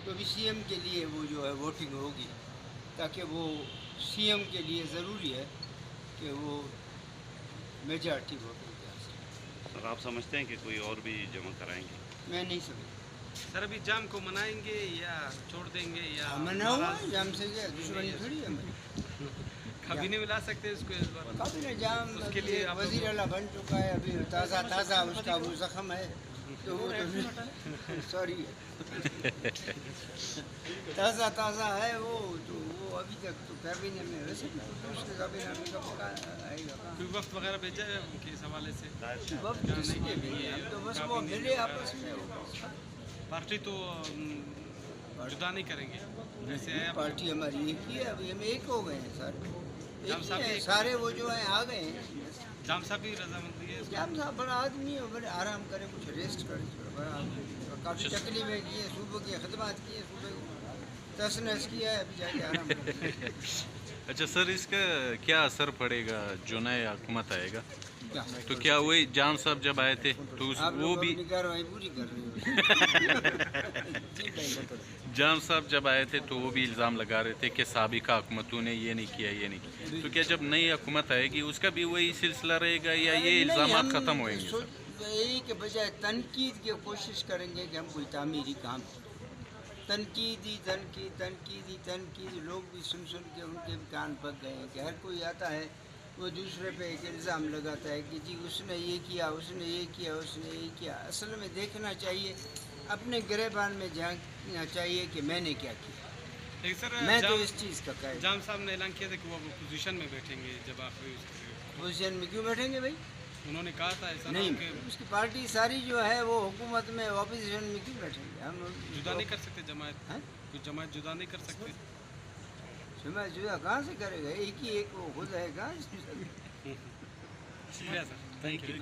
تو ابھی C M کے لیے وہ جو ہے ووٹنگ ہوگی، تاکہ وہ سی ایم کے لیے ضروری ہے کہ وہ میجارٹی ووٹنگ کے حاصل۔ سر آپ سمجھتے ہیں کہ کوئی اور بھی جمع کرائیں گے؟ میں نہیں سمجھتا۔ سر ابھی جام کو منائیں گے یا چھوڑ دیں گے یا منع ہوا ہے جام سے، کیا دشمنی تھوڑی ہے ہماری۔ کبھی نہیں ملا سکتے اس کو اس بار؟ کابینہ جام اس کے لیے آپ وزیر اعلیٰ بن چکا ہے، ابھی تازہ اس کا وہ زخم ہے، تو وہ سوری تازہ ہے وہ، تو وہ ابھی تک تو کابینہ میں ویسے بھی دوسرے کابینہ میں کب آئے گا؟ کوئی وقت وغیرہ بھیجا ہے ان کے اس حوالے سے؟ وقت کس کے لیے؟ ہم تو بس وہ ملے آپس میں، پارٹی تو جدا نہیں کریں گے جیسے ہے پارٹی ہماری ایک ہی ہے، ابھی ہم ایک ہو گئے ہیں سر، جام صاحب ایک ہی ہیں، ایک- سارے وہ جو ہیں آ گئے ہیں۔ جام صاحب بھی رضامندی ہے اس جام صاحب بڑا آدمی ہے، بڑے آرام کرے، کچھ ریسٹ کرے، بڑا آدمی ہے، کافی تکلیفیں کی ہیں، صوبے کی خدمات کی ہیں، صوبے کو تس نس کیا ہے، ابھی جا کے آرام کرے۔ اچھا سر، اس کا کیا اثر پڑے گا جو نیا حکومت آئے گا؟ کیا؟ تو کیا وہی جان صاحب جب آئے تھے تو آپ وہ لوگ بھی اپنی کارروائی پوری کر رہے ہو۔ جان صاحب جب آئے تھے تو وہ بھی الزام لگا رہے تھے کہ سابقہ حکومتوں نے یہ نہیں کیا، یہ نہیں کیا، تو کیا جب نئی حکومت آئے گی اس کا بھی وہی سلسلہ رہے گا یا یہ الزامات ختم ہوئیں گے؟ یہی کہ بجائے تنقید کی کوشش کریں گے کہ ہم کوئی تعمیری کام کریں، تنقید لوگ بھی سن کے ان کے بھی کان پک گئے ہیں کہ ہر کوئی آتا ہے وہ دوسرے پہ ایک الزام لگاتا ہے کہ جی اس نے یہ کیا، اس نے یہ کیا، اس نے یہ کیا۔ اصل میں دیکھنا چاہیے، اپنے گریبان میں جھانکنا چاہیے کہ میں نے کیا کیا، لیکن سر میں تو اس چیز کا قائل۔ جام صاحب نے اعلان کیا تھا کہ وہ اپوزیشن میں بیٹھیں گے جب آخری پوزیشن میں کیوں بیٹھیں گے بھائی؟ انہوں نے کہا تھا ایسا نہیں، کہ اس کی پارٹی ساری جو ہے وہ حکومت میں اپوزیشن میں کیوں بیٹھیں گے؟ ہم جدا نہیں کر سکتے جماعت؟ ہاں؟ کچھ جماعت جدا نہیں کر سکتے؟ جمع جدا کہاں سے کرے گا؟ ایک ہی ایک وہ خود ہے، کہاں سے؟ شکریہ سر، تھینک یو۔